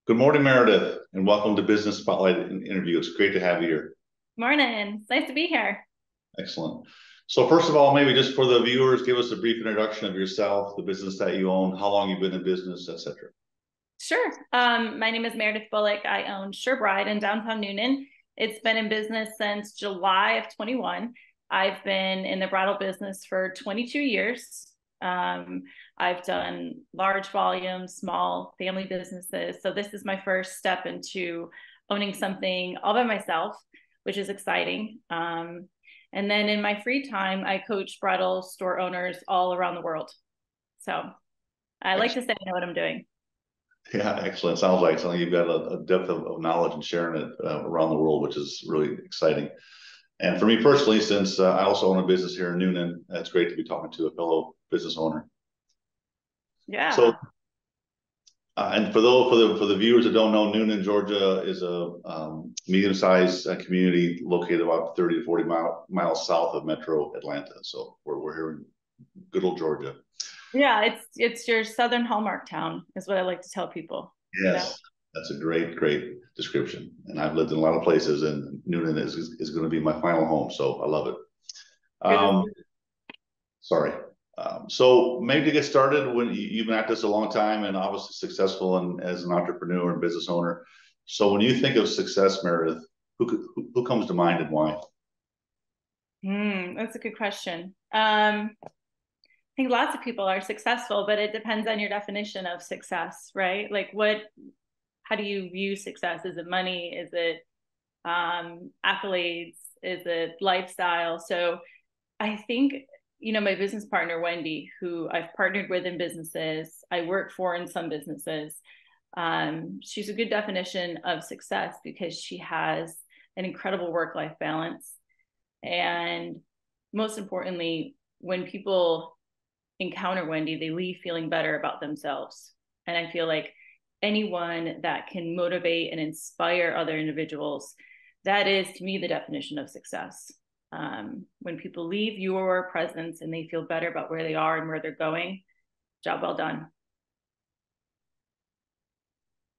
Good morning, Meredith, and welcome to Business Spotlight interview. It's great to have you here. Morning. It's nice to be here. Excellent. So first of all, maybe just for the viewers, give us a brief introduction of yourself, the business that you own, how long you've been in business, etc. Sure. My name is Meredith Bullock. I own Sure Bride in downtown Newnan. It's been in business since July of 21. I've been in the bridal business for 22 years. I've done large volume, small family businesses. So this is my first step into owning something all by myself, which is exciting. And then in my free time, I coach bridal store owners all around the world. So I like to say I know what I'm doing. Yeah, excellent. Sounds like something you've got a depth of knowledge and sharing it around the world, which is really exciting. And for me personally, since I also own a business here in Newnan, it's great to be talking to a fellow business owner. So Yeah. and for the viewers that don't know, Newnan, Georgia is a medium-sized community located about 30 to 40 miles south of Metro Atlanta. So we're here in good old Georgia. Yeah, it's your Southern Hallmark town, is what I like to tell people, you know. Yes, that's a great description. And I've lived in a lot of places, and Newnan is going to be my final home. So I love it. Good to Um, see sorry. So maybe to get started, when you've been at this a long time and obviously successful and as an entrepreneur and business owner. So when you think of success, Meredith, who comes to mind and why? That's a good question. I think lots of people are successful, but it depends on your definition of success, right? Like how do you view success? Is it money? Is it accolades? Is it lifestyle? So I think, my business partner, Wendy, who I've partnered with in businesses, I work for in some businesses. She's a good definition of success because she has an incredible work-life balance. And most importantly, when people encounter Wendy, they leave feeling better about themselves. And I feel like anyone that can motivate and inspire other individuals, that is to me the definition of success. When people leave your presence and they feel better about where they are and where they're going, job well done.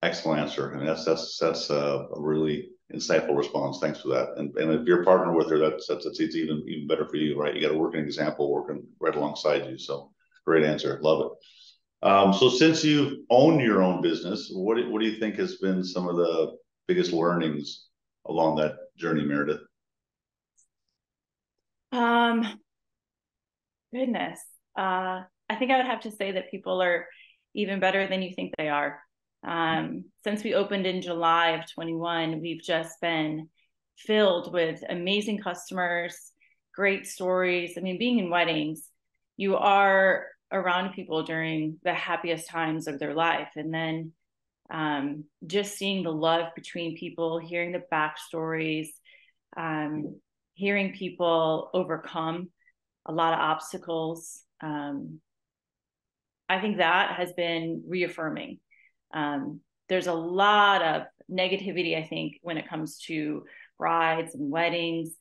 Excellent answer. And that's a really insightful response. Thanks for that. And if you're a partner with her, that's it's even better for you, right? You got a working example working right alongside you. So great answer. Love it. So since you own your own business, what do you think has been some of the biggest learnings along that journey, Meredith? Um, Goodness. I think I would have to say that people are even better than you think they are. Since we opened in July of 21, we've just been filled with amazing customers, great stories. I mean, being in weddings, you are around people during the happiest times of their life. And then just seeing the love between people, hearing the backstories, um, hearing people overcome a lot of obstacles. I think that has been reaffirming. There's a lot of negativity, I think, when it comes to brides and weddings.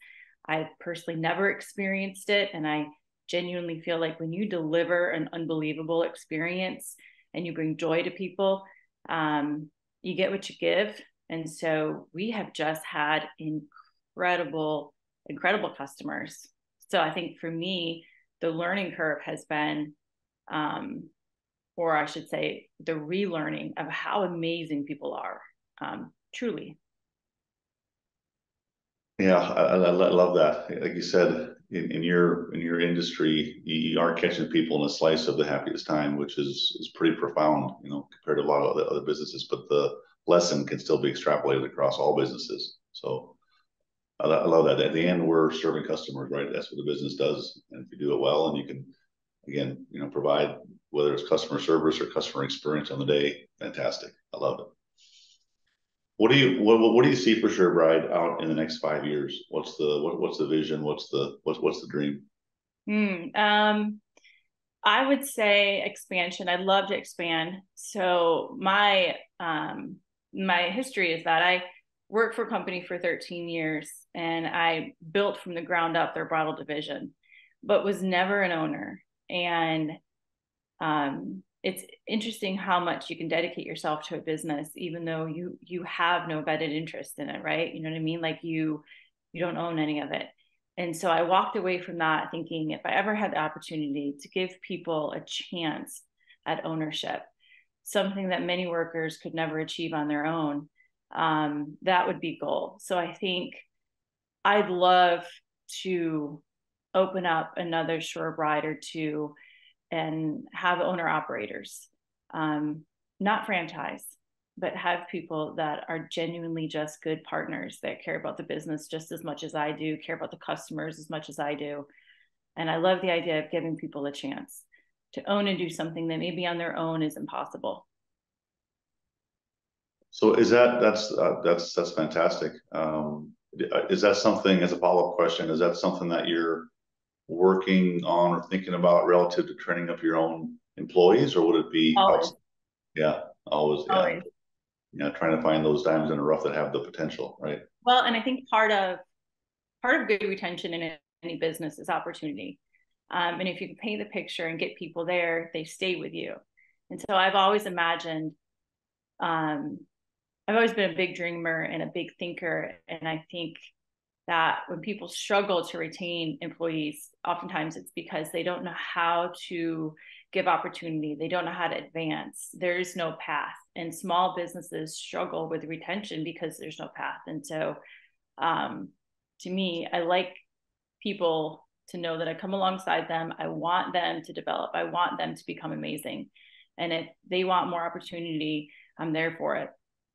I personally never experienced it. And I genuinely feel like when you deliver an unbelievable experience and you bring joy to people, you get what you give. And so we have just had incredible customers. So I think for me, the learning curve has been, or I should say, the relearning of how amazing people are, truly. Yeah, I love that. Like you said, in your industry, you are catching people in a slice of the happiest time, which is pretty profound, compared to a lot of other businesses. But the lesson can still be extrapolated across all businesses. So I love that. At the end, we're serving customers, right? That's what the business does. And if you do it well, and you can, again, provide whether it's customer service or customer experience on the day, fantastic. I love it. What do you see for Sure Bride out in the next 5 years? What's the vision? What's the dream? Hmm. I would say expansion. I'd love to expand. So my history is that I worked for a company for 13 years and I built from the ground up their bridal division, but was never an owner. And it's interesting how much you can dedicate yourself to a business, even though you have no vetted interest in it, right? You know what I mean? Like you don't own any of it. And so I walked away from that thinking, if I ever had the opportunity to give people a chance at ownership, something that many workers could never achieve on their own, that would be gold. So I think I'd love to open up another Shore Bride or two and have owner operators, not franchise, but have people that are genuinely just good partners that care about the business just as much as I do, care about the customers as much as I do. And I love the idea of giving people a chance to own and do something that maybe on their own is impossible. So that's fantastic. Is that something, as a follow-up question, is that something that you're working on or thinking about relative to training up your own employees, or would it be Always, outside? Yeah, always, yeah. always. Yeah, trying to find those diamonds in the rough that have the potential, right? Well, and I think part of good retention in any business is opportunity. And if you can paint the picture and get people there, they stay with you. And so I've always imagined, I've always been a big dreamer and a big thinker. And I think that when people struggle to retain employees, oftentimes it's because they don't know how to give opportunity. They don't know how to advance. There's no path. And small businesses struggle with retention because there's no path. And so to me, I like people to know that I come alongside them. I want them to develop. I want them to become amazing. And if they want more opportunity, I'm there for it,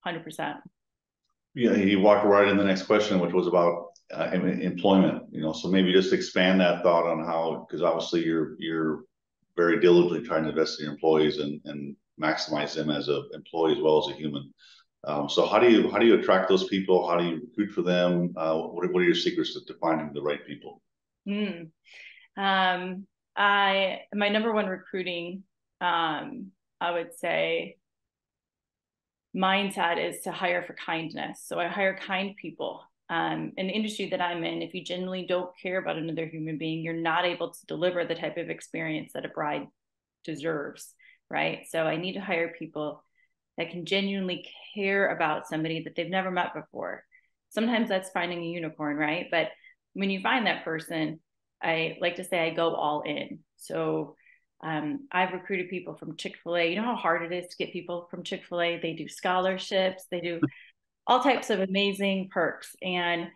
100%. Yeah, you walked right in the next question, which was about employment. So maybe just expand that thought on how, because obviously you're very diligently trying to invest in your employees and maximize them as an employee as well as a human. So how do you attract those people? How do you recruit for them? What are your secrets to finding the right people? Mm. My number one recruiting, I would say, mindset is to hire for kindness. So I hire kind people. In the industry that I'm in, if you genuinely don't care about another human being, you're not able to deliver the type of experience that a bride deserves, right? So I need to hire people that can genuinely care about somebody that they've never met before. Sometimes that's finding a unicorn, right? But when you find that person, I like to say I go all in. So I've recruited people from Chick-fil-A. You know how hard it is to get people from Chick-fil-A? They do scholarships, they do all types of amazing perks. And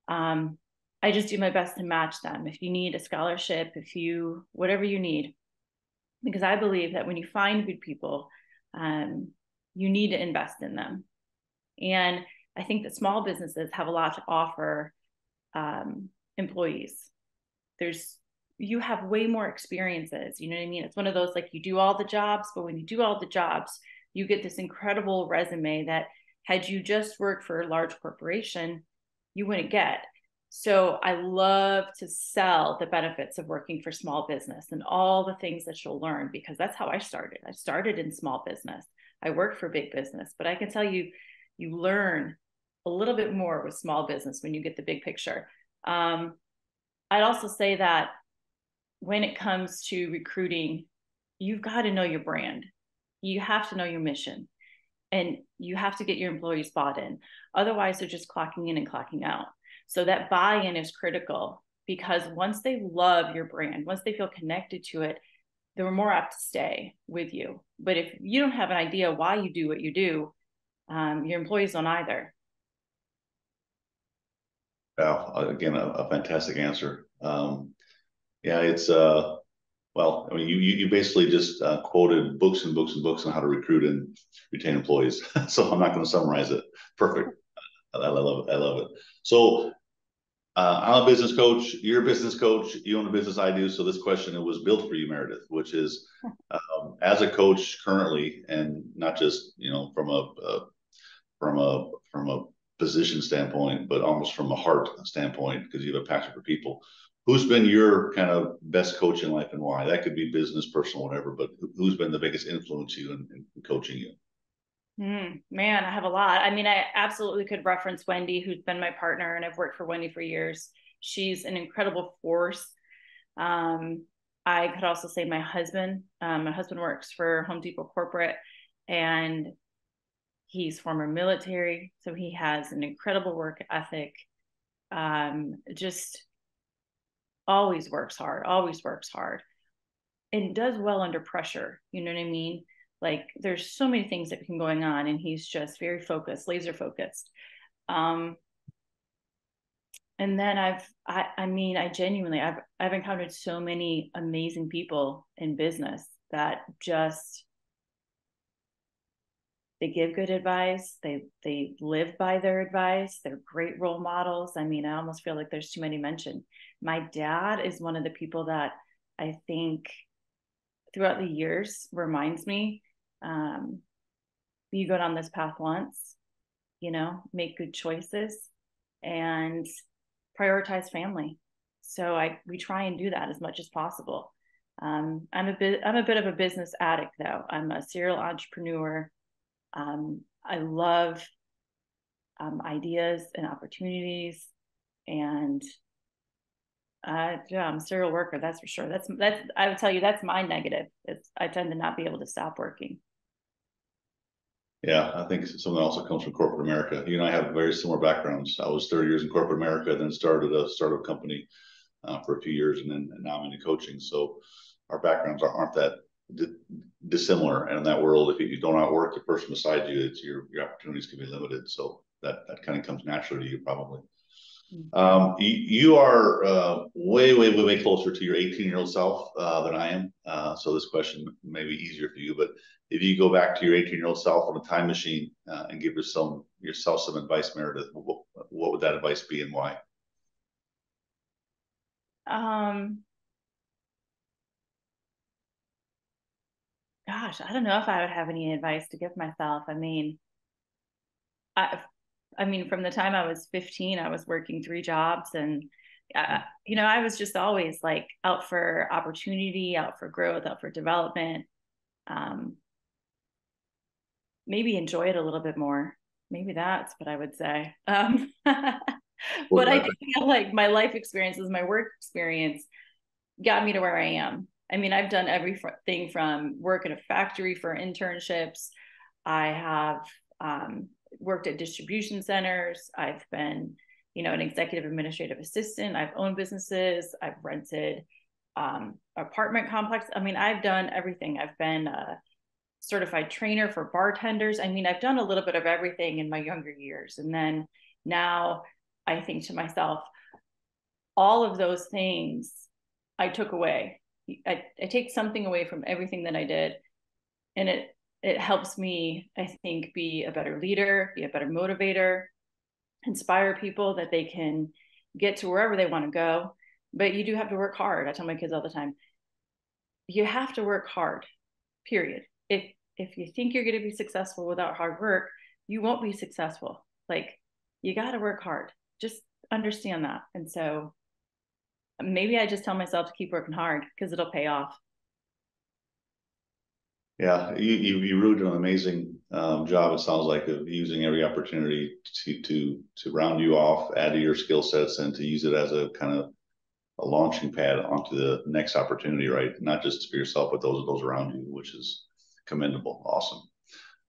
I just do my best to match them. If you need a scholarship, whatever you need, because I believe that when you find good people, you need to invest in them. And I think that small businesses have a lot to offer employees. You have way more experiences. You know what I mean? It's one of those, like, you do all the jobs, but when you do all the jobs, you get this incredible resume that had you just worked for a large corporation, you wouldn't get. So I love to sell the benefits of working for small business and all the things that you'll learn, because that's how I started. I started in small business. I worked for big business, but I can tell you, you learn a little bit more with small business when you get the big picture. I'd also say that when it comes to recruiting, you've got to know your brand. You have to know your mission, and you have to get your employees bought in. Otherwise, they're just clocking in and clocking out. So that buy-in is critical, because once they love your brand, once they feel connected to it, they're more apt to stay with you. But if you don't have an idea why you do what you do, your employees don't either. Wow, again, a fantastic answer. Yeah, it's well, I mean, you basically just quoted books and books and books on how to recruit and retain employees. So I'm not going to summarize it. Perfect. I love it. I love it. So I'm a business coach. You're a business coach. You own a business. I do. So this question, it was built for you, Meredith, which is, as a coach currently, and not just from a position standpoint, but almost from a heart standpoint, because you have a passion for people. Who's been your kind of best coach in life, and why? That could be business, personal, whatever. But who's been the biggest influence you in coaching you? Man, I have a lot. I mean, I absolutely could reference Wendy, who's been my partner, and I've worked for Wendy for years. She's an incredible force. I could also say my husband works for Home Depot corporate, and he's former military. So he has an incredible work ethic. Just always works hard and does well under pressure. You know what I mean? Like there's so many things that can going on, and he's just very focused, laser focused. And then I genuinely, I've encountered so many amazing people in business that just, they give good advice. They live by their advice. They're great role models. I mean, I almost feel like there's too many mentioned. My dad is one of the people that I think throughout the years reminds me, you go down this path once, make good choices and prioritize family. So we try and do that as much as possible. I'm a bit of a business addict though. I'm a serial entrepreneur. I love ideas and opportunities, and I'm a serial worker. That's for sure. That's I would tell you that's my negative. I tend to not be able to stop working. Yeah, I think someone also comes from corporate America. You and I have very similar backgrounds. I was 30 years in corporate America, then started a startup company for a few years, and now I'm into coaching. So our backgrounds aren't that dissimilar. And in that world, if you don't outwork the person beside you, it's your opportunities can be limited. So that kind of comes naturally to you, probably. You are way closer to your 18-year-old self than I am. So this question may be easier for you, but if you go back to your 18-year-old self on a time machine and give yourself some advice, Meredith, what would that advice be and why? Gosh, I don't know if I would have any advice to give myself. I mean, from the time I was 15, I was working 3 jobs, and I was just always like out for opportunity, out for growth, out for development. Maybe enjoy it a little bit more. Maybe that's what I would say. But I do feel like my life experiences, my work experience got me to where I am. I mean, I've done everything from work in a factory for internships. I have worked at distribution centers. I've been, an executive administrative assistant. I've owned businesses. I've rented apartment complex. I mean, I've done everything. I've been a certified trainer for bartenders. I mean, I've done a little bit of everything in my younger years. And then now I think to myself, all of those things I took away. I take something away from everything that I did. And it helps me, I think, be a better leader, be a better motivator, inspire people that they can get to wherever they want to go. But you do have to work hard. I tell my kids all the time, you have to work hard, period. If you think you're going to be successful without hard work, you won't be successful. Like, you got to work hard. Just understand that. And so maybe I just tell myself to keep working hard because it'll pay off. Yeah, you really did an amazing job. It sounds like of using every opportunity to round you off, add to your skill sets, and to use it as a kind of a launching pad onto the next opportunity, right? Not just for yourself, but those around you, which is commendable. Awesome.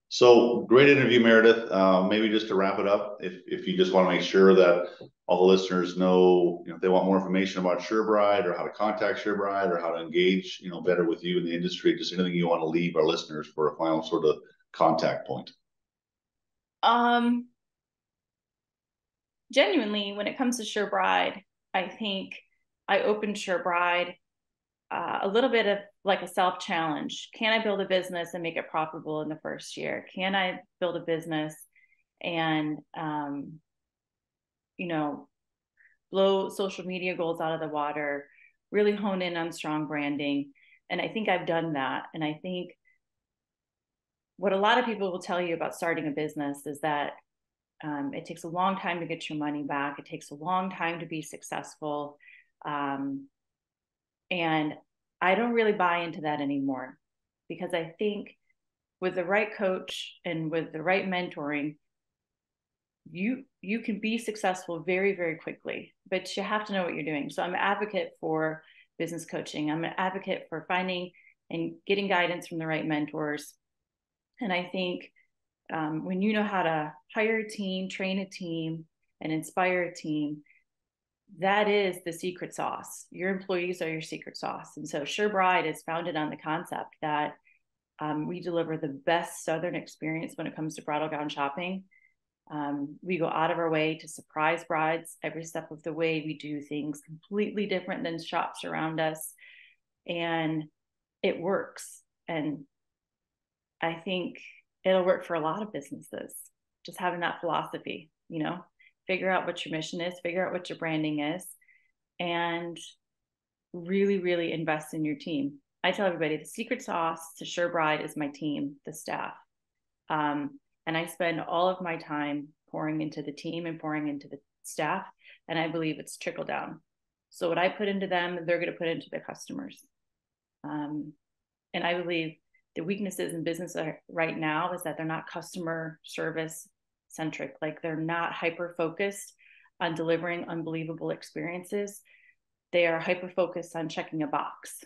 So great interview, Meredith. Maybe just to wrap it up, if you just want to make sure that all the listeners know, if they want more information about SureBride or how to contact SureBride or how to engage, better with you in the industry, just anything you want to leave our listeners for a final sort of contact point. Genuinely, when it comes to SureBride, I think I opened SureBride a little bit of like a self-challenge. Can I build a business and make it profitable in the first year? Can I build a business and, blow social media goals out of the water, really hone in on strong branding? And I think I've done that. And I think what a lot of people will tell you about starting a business is that it takes a long time to get your money back. It takes a long time to be successful. And I don't really buy into that anymore, because I think with the right coach and with the right mentoring, you can be successful very, very quickly, but you have to know what you're doing. So I'm an advocate for business coaching. I'm an advocate for finding and getting guidance from the right mentors. And I think when you know how to hire a team, train a team, and inspire a team, that is the secret sauce. Your employees are your secret sauce. And so Sure Bride is founded on the concept that we deliver the best Southern experience when it comes to bridal gown shopping. We go out of our way to surprise brides every step of the way. We do things completely different than shops around us, and it works. And I think it'll work for a lot of businesses, just having that philosophy, you know, figure out what your mission is, figure out what your branding is, and really, really invest in your team. I tell everybody the secret sauce to Sure Bride is my team, the staff. And I spend all of my time pouring into the team and pouring into the staff. And I believe it's trickle down. So what I put into them, they're going to put into their customers. And I believe the weaknesses in business right now is that they're not customer service centric. Like they're not hyper focused on delivering unbelievable experiences. They are hyper focused on checking a box,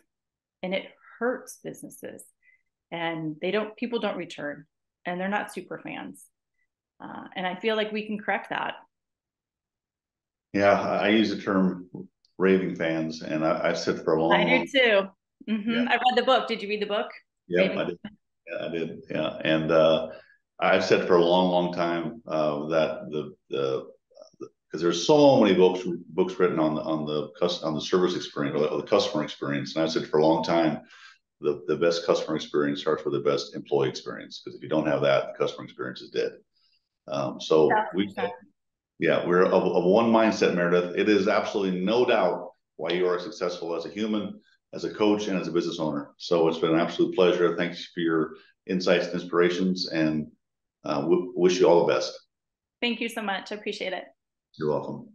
and it hurts businesses. And people don't return, and they're not super fans. And I feel like we can correct that. Yeah, I use the term raving fans, and I've said for a long, I do too. Yeah. I read the book. Did you read the book? Yeah, I did. Yeah, I did. Yeah, and I've said for a long, long time that because there's so many books written on the service experience or the customer experience, and I've said for a long time the best customer experience starts with the best employee experience, because if you don't have that, the customer experience is dead. So we're of one mindset, Meredith. It is absolutely no doubt why you are successful as a human, as a coach, and as a business owner. So it's been an absolute pleasure. Thanks for your insights and inspirations, and wish you all the best. Thank you so much. I appreciate it. You're welcome.